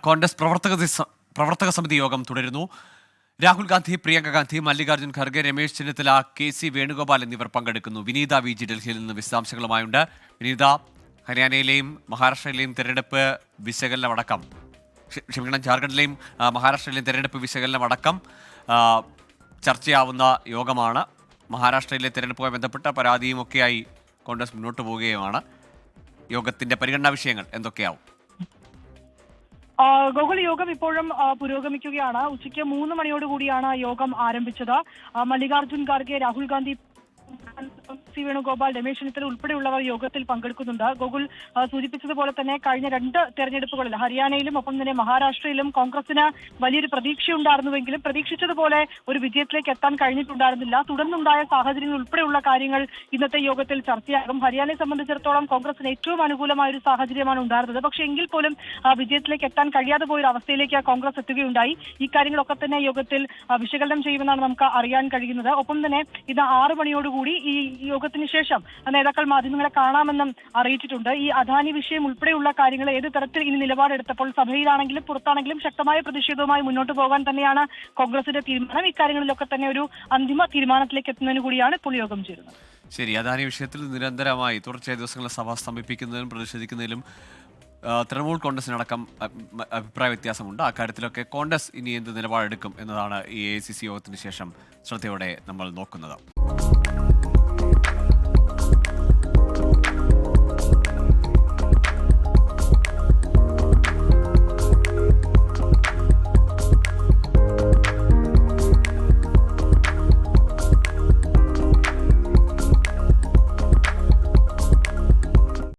കോൺഗ്രസ് പ്രവർത്തക സമിതി യോഗം തുടരുന്നു. രാഹുൽ ഗാന്ധി, പ്രിയങ്ക ഗാന്ധി, മല്ലികാർജ്ജുൻ ഖർഗെ, രമേശ് ചെന്നിത്തല, കെ.സി. വേണുഗോപാൽ എന്നിവർ പങ്കെടുക്കുന്നു. വിനീത വി.ജി ഡൽഹിയിൽ നിന്ന് വിശദാംശങ്ങളുമായുണ്ട്. വിനീത, ഹരിയാനയിലെയും മഹാരാഷ്ട്രയിലെയും തെരഞ്ഞെടുപ്പ് വിശകലനമടക്കം ജാർഖണ്ഡിലെയും മഹാരാഷ്ട്രയിലെയും തെരഞ്ഞെടുപ്പ് വിശകലനമടക്കം ചർച്ചയാവുന്ന യോഗമാണ്. മഹാരാഷ്ട്രയിലെ തെരഞ്ഞെടുപ്പുമായി ബന്ധപ്പെട്ട പരാതിയുമൊക്കെയായി കോൺഗ്രസ് മുന്നോട്ട് പോവുകയുമാണ്. യോഗത്തിന്റെ പരിഗണനാ വിഷയങ്ങൾ എന്തൊക്കെയാവും? ഗോകുൽ, യോഗം ഇപ്പോഴും പുരോഗമിക്കുകയാണ്. ഉച്ചയ്ക്ക് 3 മണിയോടുകൂടിയാണ് യോഗം ആരംഭിച്ചത്. മല്ലികാർജ്ജുൻ ഖാർഗെ, രാഹുൽ ഗാന്ധി, സി വേണുഗോപാൽ, രമേശ് ചെന്നിത്തല ഉൾപ്പെടെയുള്ളവർ യോഗത്തിൽ പങ്കെടുക്കുന്നുണ്ട്. ഗോകുൽ സൂചിപ്പിച്ചതുപോലെ തന്നെ കഴിഞ്ഞ 2 തെരഞ്ഞെടുപ്പുകളിൽ ഹരിയാനയിലും ഒപ്പം തന്നെ മഹാരാഷ്ട്രയിലും കോൺഗ്രസിന് വലിയൊരു പ്രതീക്ഷയുണ്ടായിരുന്നുവെങ്കിലും പ്രതീക്ഷിച്ചതുപോലെ ഒരു വിജയത്തിലേക്ക് എത്താൻ കഴിഞ്ഞിട്ടുണ്ടായിരുന്നില്ല. തുടർന്നുണ്ടായ സാഹചര്യങ്ങൾ ഉൾപ്പെടെയുള്ള കാര്യങ്ങൾ ഇന്നത്തെ യോഗത്തിൽ ചർച്ചയാകും. ഹരിയാനയെ സംബന്ധിച്ചിടത്തോളം കോൺഗ്രസിന് ഏറ്റവും അനുകൂലമായ ഒരു സാഹചര്യമാണ് ഉണ്ടായിരുന്നത്. പക്ഷേ എങ്കിൽ പോലും വിജയത്തിലേക്ക് എത്താൻ കഴിയാതെ പോയൊരു അവസ്ഥയിലേക്ക് കോൺഗ്രസ് എത്തുകയുണ്ടായി. ഈ കാര്യങ്ങളൊക്കെ തന്നെ യോഗത്തിൽ വിശകലനം ചെയ്യുമെന്നാണ് നമുക്ക് അറിയാൻ കഴിയുന്നത്. ഒപ്പം തന്നെ ഇത് 6 മണിയോടുകൂടി ഈ യോഗത്തിന് ശേഷം നേതാക്കൾ മാധ്യമങ്ങളെ കാണാമെന്നും അറിയിച്ചിട്ടുണ്ട്. ഈ അദാനി വിഷയം ഉൾപ്പെടെയുള്ള കാര്യങ്ങൾ ഏത് തരത്തിൽ ഇനി നിലപാടെടുത്തപ്പോൾ സഭയിലാണെങ്കിലും പുറത്താണെങ്കിലും ശക്തമായ പ്രതിഷേധവുമായി മുന്നോട്ട് പോകാൻ തന്നെയാണ് കോൺഗ്രസിന്റെ തീരുമാനം. ഇക്കാര്യങ്ങളിലൊക്കെ തന്നെ ഒരു അന്തിമ തീരുമാനത്തിലേക്ക് എത്തുന്നതിന് കൂടിയാണ് ഇപ്പോൾ യോഗം ചേരുന്നത്. ശരി, അദാനി വിഷയത്തിൽ നിരന്തരമായി തുടർച്ചയായ ദിവസങ്ങളിൽ സഭ സ്തംഭിപ്പിക്കുന്നതിലും പ്രതിഷേധിക്കുന്നതിലും തൃണമൂൽ കോൺഗ്രസിനടക്കം അഭിപ്രായ വ്യത്യാസമുണ്ട്. അക്കാര്യത്തിലൊക്കെ കോൺഗ്രസ് ഇനി എന്ത് നിലപാടെടുക്കും എന്നതാണ് ഈ AICC യോഗത്തിന് ശേഷം ശ്രദ്ധയോടെ നമ്മൾ നോക്കുന്നത്.